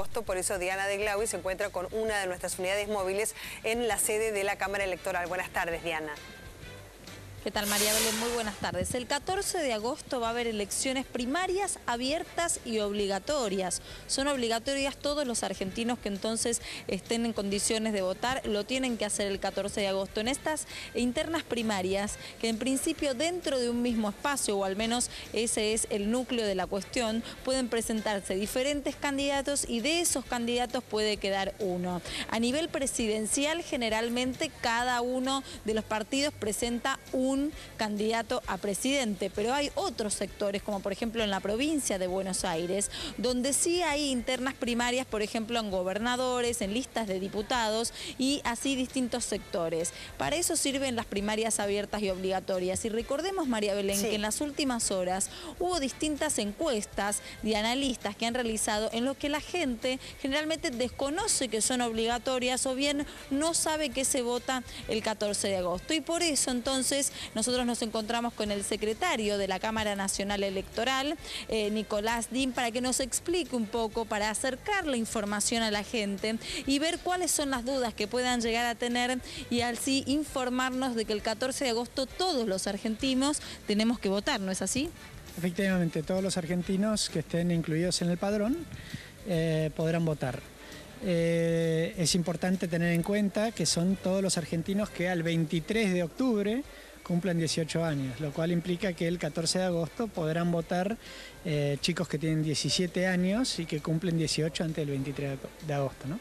agosto, por eso Diana de Glaui se encuentra con una de nuestras unidades móviles en la sede de la Cámara Electoral. Buenas tardes, Diana. ¿Qué tal, María Belén? Muy buenas tardes. El 14 de agosto va a haber elecciones primarias abiertas y obligatorias. Son obligatorias todos los argentinos que entonces estén en condiciones de votar, lo tienen que hacer el 14 de agosto. En estas internas primarias, que en principio dentro de un mismo espacio, o al menos ese es el núcleo de la cuestión, pueden presentarse diferentes candidatos y de esos candidatos puede quedar uno. A nivel presidencial, generalmente cada uno de los partidos presenta un candidato a presidente, pero hay otros sectores, como por ejemplo en la provincia de Buenos Aires, donde sí hay internas primarias, por ejemplo en gobernadores, en listas de diputados y así distintos sectores. Para eso sirven las primarias abiertas y obligatorias. Y recordemos, María Belén, que en las últimas horas hubo distintas encuestas de analistas que han realizado en lo que la gente generalmente desconoce que son obligatorias o bien no sabe que se vota el 14 de agosto. Y por eso entonces nosotros nos encontramos con el secretario de la Cámara Nacional Electoral, Nicolás Din, para que nos explique un poco, para acercar la información a la gente y ver cuáles son las dudas que puedan llegar a tener y así informarnos de que el 14 de agosto todos los argentinos tenemos que votar, ¿no es así? Efectivamente, todos los argentinos que estén incluidos en el padrón podrán votar. Es importante tener en cuenta que son todos los argentinos que al 23 de octubre cumplen 18 años, lo cual implica que el 14 de agosto podrán votar chicos que tienen 17 años y que cumplen 18 antes del 23 de agosto, ¿no?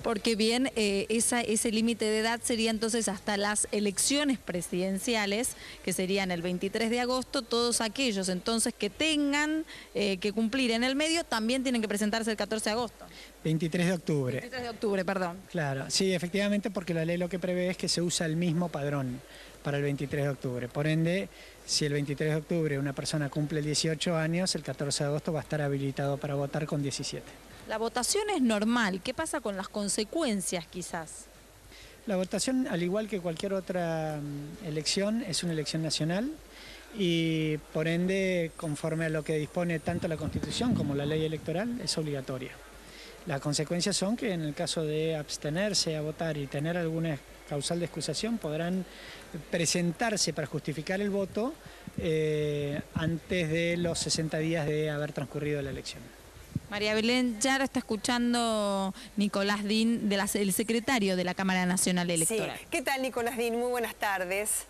Porque bien, ese límite de edad sería entonces hasta las elecciones presidenciales, que serían el 23 de agosto, todos aquellos entonces que tengan que cumplir en el medio también tienen que presentarse el 14 de agosto. 23 de octubre. 23 de octubre, perdón. Claro, sí, efectivamente, porque la ley lo que prevé es que se usa el mismo padrón para el 23 de octubre. Por ende, si el 23 de octubre una persona cumple 18 años, el 14 de agosto va a estar habilitado para votar con 17. La votación es normal. ¿Qué pasa con las consecuencias, quizás? La votación, al igual que cualquier otra elección, es una elección nacional y, por ende, conforme a lo que dispone tanto la Constitución como la ley electoral, es obligatoria. Las consecuencias son que en el caso de abstenerse a votar y tener alguna causal de excusación, podrán presentarse para justificar el voto antes de los 60 días de haber transcurrido la elección. María Belén, ya lo está escuchando Nicolás Din, el secretario de la Cámara Nacional Electoral. Sí. ¿Qué tal, Nicolás Din? Muy buenas tardes.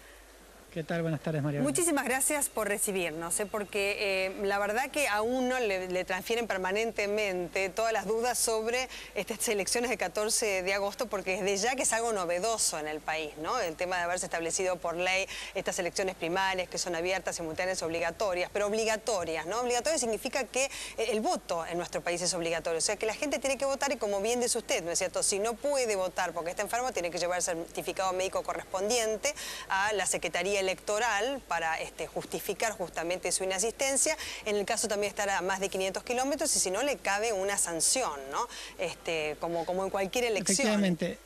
¿Qué tal? Buenas tardes, María. Muchísimas gracias por recibirnos, porque la verdad que a uno le transfieren permanentemente todas las dudas sobre estas elecciones del 14 de agosto, porque desde ya que es algo novedoso en el país, ¿no? El tema de haberse establecido por ley estas elecciones primarias que son abiertas, simultáneas, obligatorias, pero obligatorias, ¿no? Obligatorias significa que el voto en nuestro país es obligatorio, o sea que la gente tiene que votar y, como bien dice usted, ¿no es cierto? Si no puede votar porque está enfermo, tiene que llevar el certificado médico correspondiente a la Secretaría Electoral para justificar justamente su inasistencia. En el caso también estar a más de 500 kilómetros y si no le cabe una sanción, ¿no? Como en cualquier elección. Efectivamente.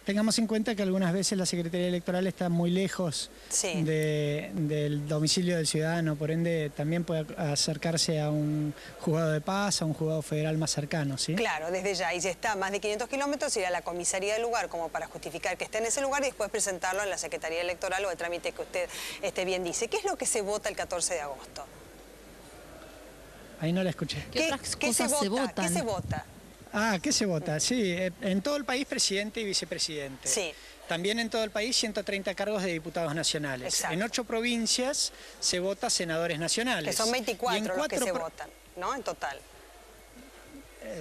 Tengamos en cuenta que algunas veces la Secretaría Electoral está muy lejos del domicilio del ciudadano, por ende también puede acercarse a un juzgado de paz, a un juzgado federal más cercano, ¿sí? Claro, desde ya, y si está a más de 500 kilómetros, ir a la comisaría del lugar como para justificar que esté en ese lugar y después presentarlo en la Secretaría Electoral o el trámite que usted bien dice. ¿Qué es lo que se vota el 14 de agosto? Ahí no la escuché. ¿Qué otras cosas se votan? ¿Qué se vota? ¿Qué se vota? Sí, en todo el país presidente y vicepresidente. Sí. También en todo el país 130 cargos de diputados nacionales. Exacto. En 8 provincias se vota senadores nacionales. Que son 24 los que se votan. votan, ¿no? En total.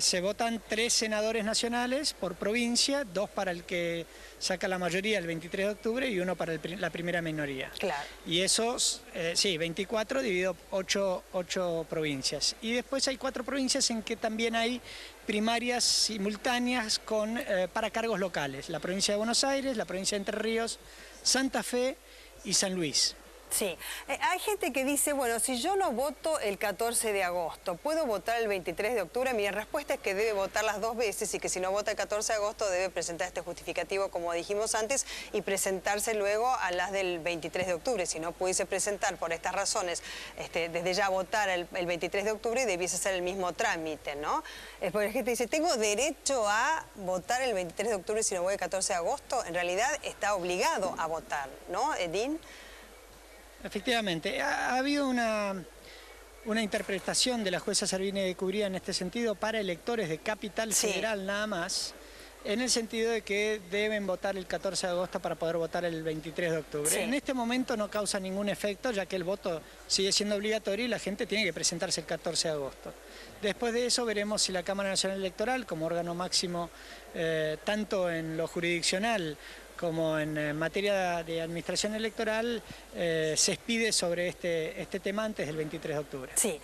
Se votan 3 senadores nacionales por provincia, 2 para el que saca la mayoría el 23 de octubre y 1 para la primera minoría. Claro. Y esos, 24 dividido 8 provincias. Y después hay 4 provincias en que también hay primarias simultáneas para cargos locales. La provincia de Buenos Aires, la provincia de Entre Ríos, Santa Fe y San Luis. Sí, hay gente que dice, bueno, si yo no voto el 14 de agosto, ¿puedo votar el 23 de octubre? Mi respuesta es que debe votar las 2 veces y que si no vota el 14 de agosto debe presentar este justificativo, como dijimos antes, y presentarse luego a las del 23 de octubre. Si no pudiese presentar por estas razones, desde ya votar el 23 de octubre, debiese ser el mismo trámite, ¿no? Porque la gente dice, ¿tengo derecho a votar el 23 de octubre si no voy el 14 de agosto? En realidad está obligado a votar, ¿no, Edín? Efectivamente, ha habido una interpretación de la jueza Servini de Cubría en este sentido para electores de Capital Federal nada más, en el sentido de que deben votar el 14 de agosto para poder votar el 23 de octubre. Sí. En este momento no causa ningún efecto, ya que el voto sigue siendo obligatorio y la gente tiene que presentarse el 14 de agosto. Después de eso veremos si la Cámara Nacional Electoral, como órgano máximo tanto en lo jurisdiccional como en materia de administración electoral, se expide sobre este tema antes del 23 de octubre. Sí,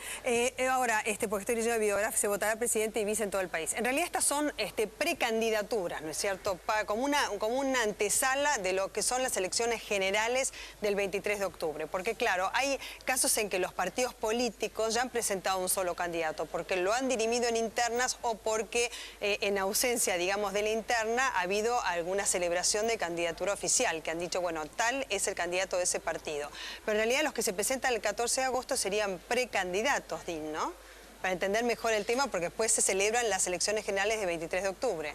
ahora, porque estoy leyendo el biógrafo, se votará presidente y vice en todo el país. En realidad estas son precandidaturas, ¿no es cierto? Como una antesala de lo que son las elecciones generales del 23 de octubre. Porque claro, hay casos en que los partidos políticos ya han presentado un solo candidato, porque lo han dirimido en internas o porque en ausencia, digamos, de la interna ha habido alguna celebración de candidatura oficial, que han dicho, bueno, tal es el candidato de ese partido. Pero en realidad los que se presentan el 14 de agosto serían precandidatos, Dean, ¿no? Para entender mejor el tema, porque después se celebran las elecciones generales de 23 de octubre.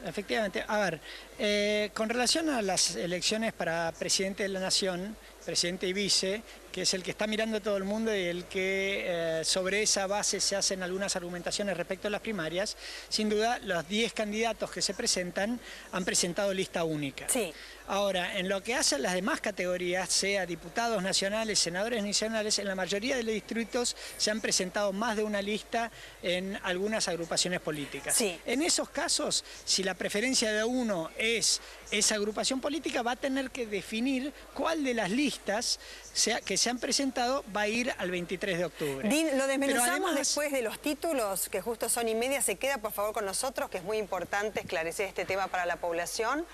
Efectivamente. A ver, con relación a las elecciones para presidente de la Nación, presidente y vice, que es el que está mirando todo el mundo y el que sobre esa base se hacen algunas argumentaciones respecto a las primarias, sin duda los 10 candidatos que se presentan han presentado lista única. Sí. Ahora, en lo que hace a las demás categorías, sea diputados nacionales, senadores nacionales, en la mayoría de los distritos se han presentado más de una lista en algunas agrupaciones políticas. Sí. En esos casos, si la preferencia de uno es esa agrupación política, va a tener que definir cuál de las listas que se han presentado va a ir al 23 de octubre. Dean, lo desmenuzamos después de los títulos, que justo son y media. Se queda, por favor, con nosotros, que es muy importante esclarecer este tema para la población.